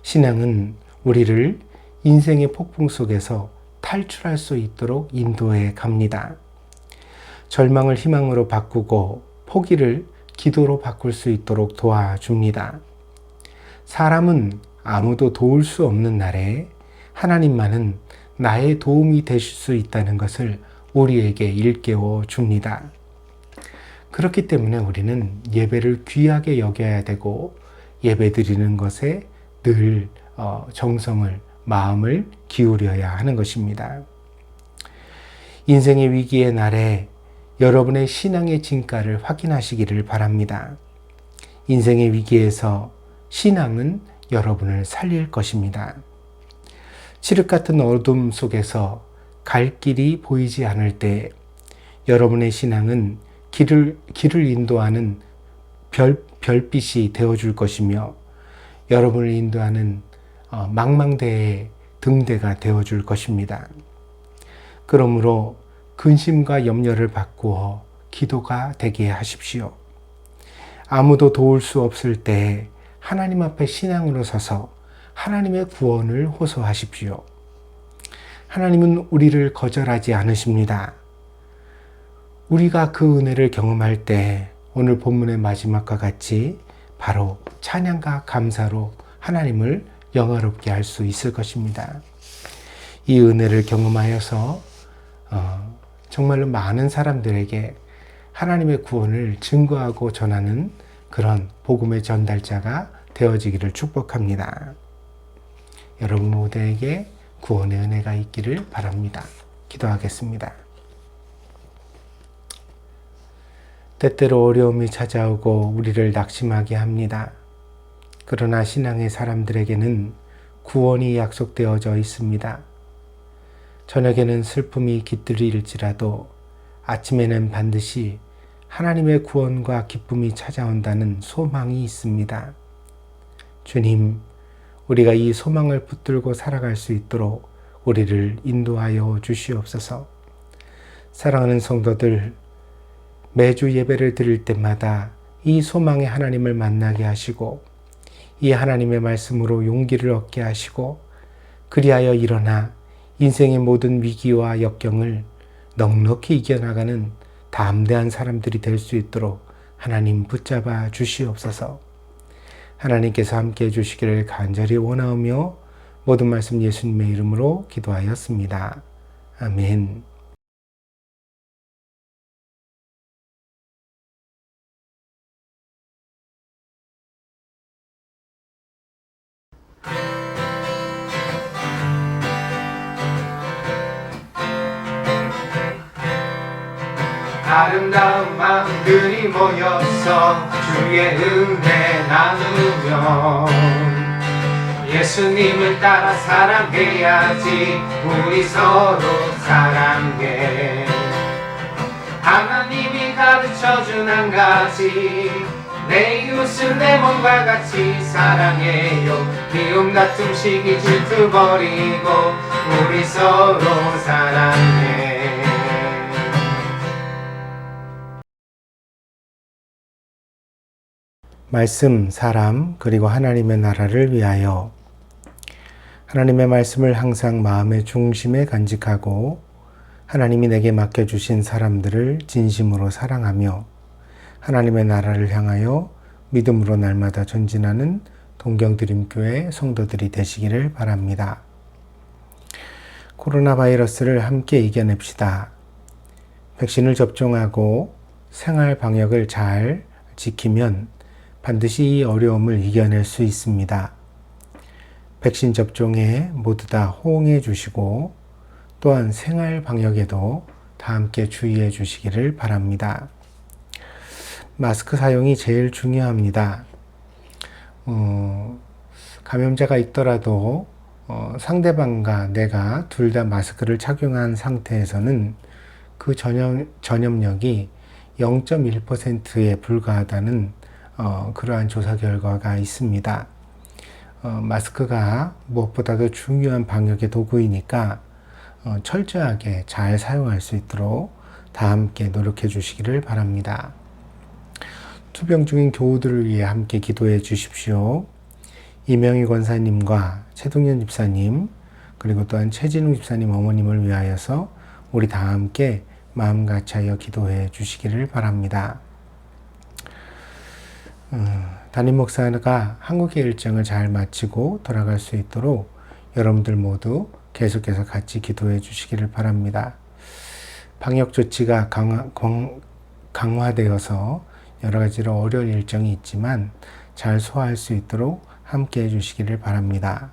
신앙은 우리를 인생의 폭풍 속에서 탈출할 수 있도록 인도해 갑니다. 절망을 희망으로 바꾸고 포기를 기도로 바꿀 수 있도록 도와줍니다. 사람은 아무도 도울 수 없는 날에 하나님만은 나의 도움이 되실 수 있다는 것을 우리에게 일깨워 줍니다. 그렇기 때문에 우리는 예배를 귀하게 여겨야 되고 예배 드리는 것에 늘 정성을, 마음을 기울여야 하는 것입니다. 인생의 위기의 날에 여러분의 신앙의 진가를 확인하시기를 바랍니다. 인생의 위기에서 신앙은 여러분을 살릴 것입니다. 칠흑 같은 어둠 속에서 갈 길이 보이지 않을 때 여러분의 신앙은 길을 인도하는 별빛이 되어줄 것이며 여러분을 인도하는 망망대해의 등대가 되어줄 것입니다. 그러므로 근심과 염려를 바꾸어 기도가 되게 하십시오. 아무도 도울 수 없을 때 하나님 앞에 신앙으로 서서 하나님의 구원을 호소하십시오. 하나님은 우리를 거절하지 않으십니다. 우리가 그 은혜를 경험할 때 오늘 본문의 마지막과 같이 바로 찬양과 감사로 하나님을 영화롭게 할 수 있을 것입니다. 이 은혜를 경험하여서 정말로 많은 사람들에게 하나님의 구원을 증거하고 전하는 그런 복음의 전달자가 되어지기를 축복합니다. 여러분 모두에게 구원의 은혜가 있기를 바랍니다. 기도하겠습니다. 때때로 어려움이 찾아오고 우리를 낙심하게 합니다. 그러나 신앙의 사람들에게는 구원이 약속되어져 있습니다. 저녁에는 슬픔이 깃들일지라도 아침에는 반드시 하나님의 구원과 기쁨이 찾아온다는 소망이 있습니다. 주님, 우리가 이 소망을 붙들고 살아갈 수 있도록 우리를 인도하여 주시옵소서. 사랑하는 성도들, 매주 예배를 드릴 때마다 이 소망의 하나님을 만나게 하시고 이 하나님의 말씀으로 용기를 얻게 하시고 그리하여 일어나 인생의 모든 위기와 역경을 넉넉히 이겨나가는 담대한 사람들이 될 수 있도록 하나님 붙잡아 주시옵소서. 하나님께서 함께해 주시기를 간절히 원하오며 모든 말씀 예수님의 이름으로 기도하였습니다. 아멘. 아름다운 마음들이 모여서 주의 은혜 나누며 예수님을 따라 사랑해야지. 우리 서로 사랑해. 하나님이 가르쳐준 한 가지, 내 이웃을 내 몸과 같이 사랑해요. 미움 다툼 시기 질투 버리고 우리 서로 사랑해. 말씀, 사람, 그리고 하나님의 나라를 위하여 하나님의 말씀을 항상 마음의 중심에 간직하고 하나님이 내게 맡겨주신 사람들을 진심으로 사랑하며 하나님의 나라를 향하여 믿음으로 날마다 전진하는 동경드림교회 성도들이 되시기를 바랍니다. 코로나 바이러스를 함께 이겨냅시다. 백신을 접종하고 생활 방역을 잘 지키면 반드시 이 어려움을 이겨낼 수 있습니다. 백신 접종에 모두 다 호응해 주시고 또한 생활 방역에도 다 함께 주의해 주시기를 바랍니다. 마스크 사용이 제일 중요합니다. 감염자가 있더라도 상대방과 내가 둘 다 마스크를 착용한 상태에서는 그 전염력이 0.1%에 불과하다는 그러한 조사 결과가 있습니다. 마스크가 무엇보다도 중요한 방역의 도구이니까 철저하게 잘 사용할 수 있도록 다 함께 노력해 주시기를 바랍니다. 투병 중인 교우들을 위해 함께 기도해 주십시오. 이명희 권사님과 최동현 집사님 그리고 또한 최진웅 집사님 어머님을 위하여서 우리 다 함께 마음 같이하여 기도해 주시기를 바랍니다. 담임 목사가 한국의 일정을 잘 마치고 돌아갈 수 있도록 여러분들 모두 계속해서 같이 기도해 주시기를 바랍니다. 방역 조치가 강화되어서 여러 가지로 어려운 일정이 있지만 잘 소화할 수 있도록 함께 해 주시기를 바랍니다.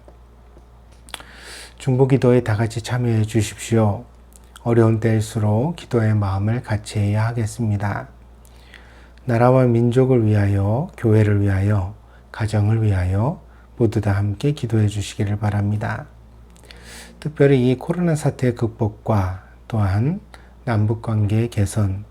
중보기도에 다 같이 참여해 주십시오. 어려운 때일수록 기도의 마음을 같이 해야 하겠습니다. 나라와 민족을 위하여, 교회를 위하여, 가정을 위하여 모두 다 함께 기도해 주시기를 바랍니다. 특별히 이 코로나 사태의 극복과 또한 남북관계의 개선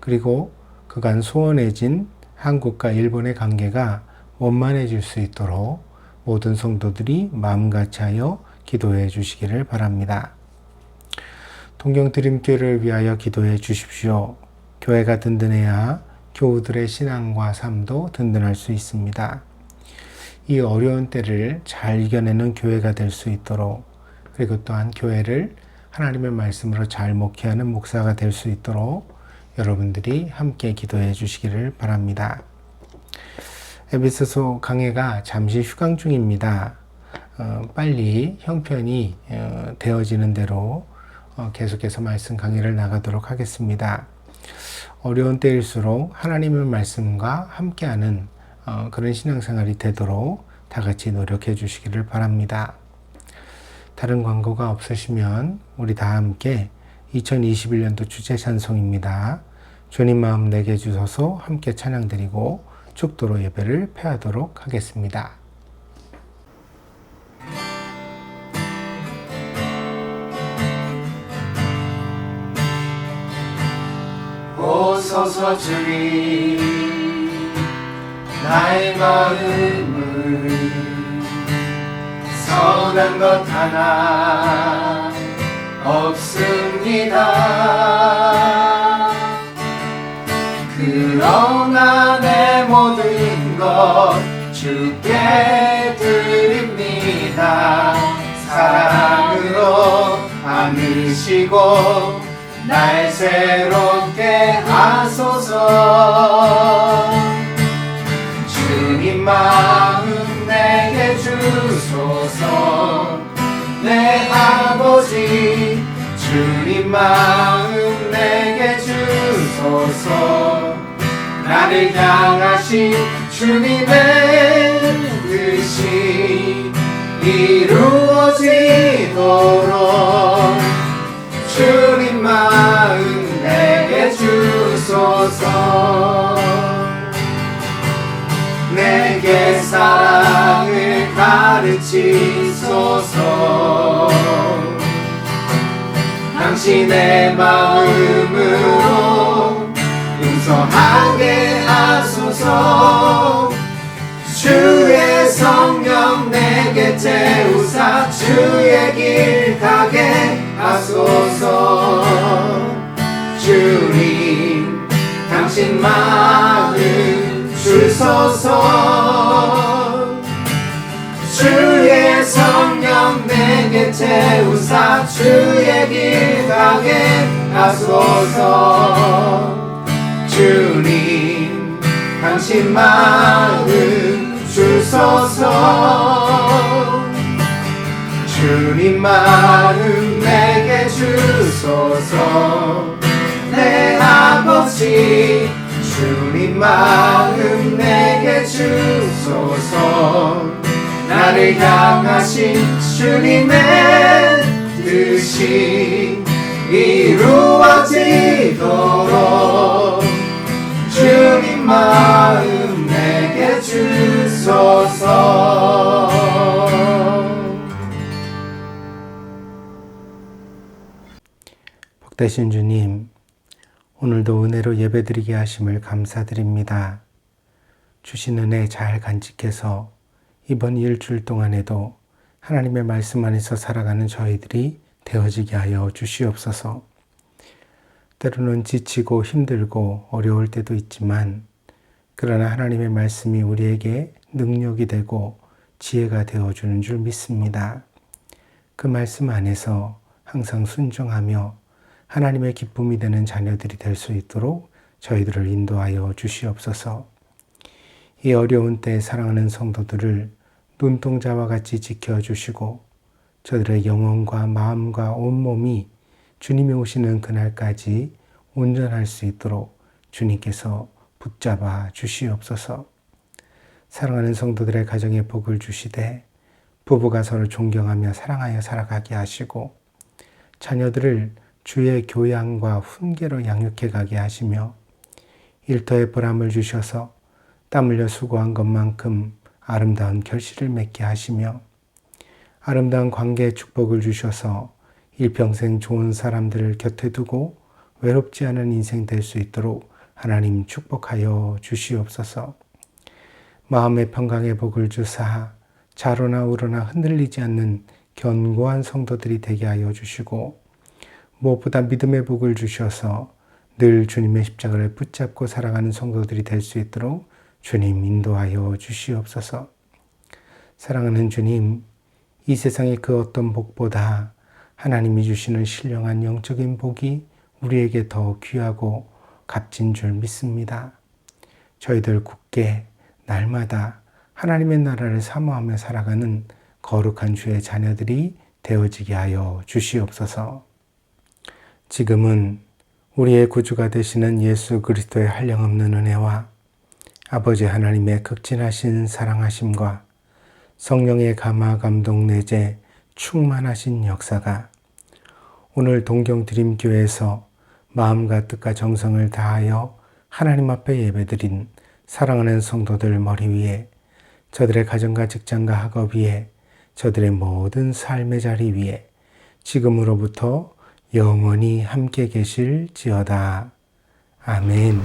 그리고 그간 소원해진 한국과 일본의 관계가 원만해질 수 있도록 모든 성도들이 마음같이 하여 기도해 주시기를 바랍니다. 동경드림교회를 위하여 기도해 주십시오. 교회가 든든해야 교우들의 신앙과 삶도 든든할 수 있습니다. 이 어려운 때를 잘 이겨내는 교회가 될 수 있도록 그리고 또한 교회를 하나님의 말씀으로 잘 목회하는 목사가 될 수 있도록 여러분들이 함께 기도해 주시기를 바랍니다. 에베소서 강해가 잠시 휴강 중입니다. 빨리 형편이 되어지는 대로 계속해서 말씀 강의를 나가도록 하겠습니다. 어려운 때일수록 하나님의 말씀과 함께하는 그런 신앙생활이 되도록 다 같이 노력해 주시기를 바랍니다. 다른 광고가 없으시면 우리 다 함께 2021년도 주제 찬송입니다. 주님 마음 내게 주소서 함께 찬양드리고 축도로 예배를 폐하도록 하겠습니다. 오소서 주님 나의 마음을 선한 것 하나 없습니다. 그러나 내 모든 것 주께 드립니다. 사랑으로 안으시고 날 새롭게 하소서. 주님 마음 내게 주소서. 내 아버지 주님 마음 내게 주소서. 나를 향하신 주님의 뜻이 이루어지도록 주님 마음 내게 주소서. 내게 사랑을 가르치소서. 당신의 마음으로 용서하게 하소서. 주의 성령 내게 채우사 주의 길 가게 하소서. 주님 당신 마음 주소서. 주의 성령 내게 채우사 주의 길 가게 하소서. 주님 당신 마음 주소서. 주님 마음 내게 주소서. 내 아버지 주님 마음 내게 주소서. 나를 향하신 주님의 뜻이 이루어지도록 주님 마음 내게 주소서. 복되신 주님, 오늘도 은혜로 예배드리게 하심을 감사드립니다. 주신 은혜 잘 간직해서 이번 일주일 동안에도 하나님의 말씀 안에서 살아가는 저희들이 되어지게 하여 주시옵소서. 때로는 지치고 힘들고 어려울 때도 있지만 그러나 하나님의 말씀이 우리에게 능력이 되고 지혜가 되어주는 줄 믿습니다. 그 말씀 안에서 항상 순종하며 하나님의 기쁨이 되는 자녀들이 될 수 있도록 저희들을 인도하여 주시옵소서. 이 어려운 때에 사랑하는 성도들을 눈동자와 같이 지켜주시고 저들의 영혼과 마음과 온몸이 주님이 오시는 그날까지 온전할 수 있도록 주님께서 붙잡아 주시옵소서. 사랑하는 성도들의 가정에 복을 주시되 부부가 서로 존경하며 사랑하여 살아가게 하시고 자녀들을 주의 교양과 훈계로 양육해 가게 하시며 일터에 보람을 주셔서 땀 흘려 수고한 것만큼 아름다운 결실을 맺게 하시며 아름다운 관계에 축복을 주셔서 일평생 좋은 사람들을 곁에 두고 외롭지 않은 인생 될 수 있도록 하나님 축복하여 주시옵소서. 마음의 평강의 복을 주사 자로나 우로나 흔들리지 않는 견고한 성도들이 되게 하여 주시고 무엇보다 믿음의 복을 주셔서 늘 주님의 십자가를 붙잡고 살아가는 성도들이 될 수 있도록 주님 인도하여 주시옵소서. 사랑하는 주님, 이 세상의 그 어떤 복보다 하나님이 주시는 신령한 영적인 복이 우리에게 더 귀하고 값진 줄 믿습니다. 저희들 굳게 날마다 하나님의 나라를 사모하며 살아가는 거룩한 주의 자녀들이 되어지게 하여 주시옵소서. 지금은 우리의 구주가 되시는 예수 그리스도의 한량없는 은혜와 아버지 하나님의 극진하신 사랑하심과 성령의 감화 감동 내재 충만하신 역사가 오늘 동경드림교회에서 마음과 뜻과 정성을 다하여 하나님 앞에 예배드린 사랑하는 성도들 머리 위에 저들의 가정과 직장과 학업 위에 저들의 모든 삶의 자리 위에 지금으로부터 영원히 함께 계실지어다. 아멘.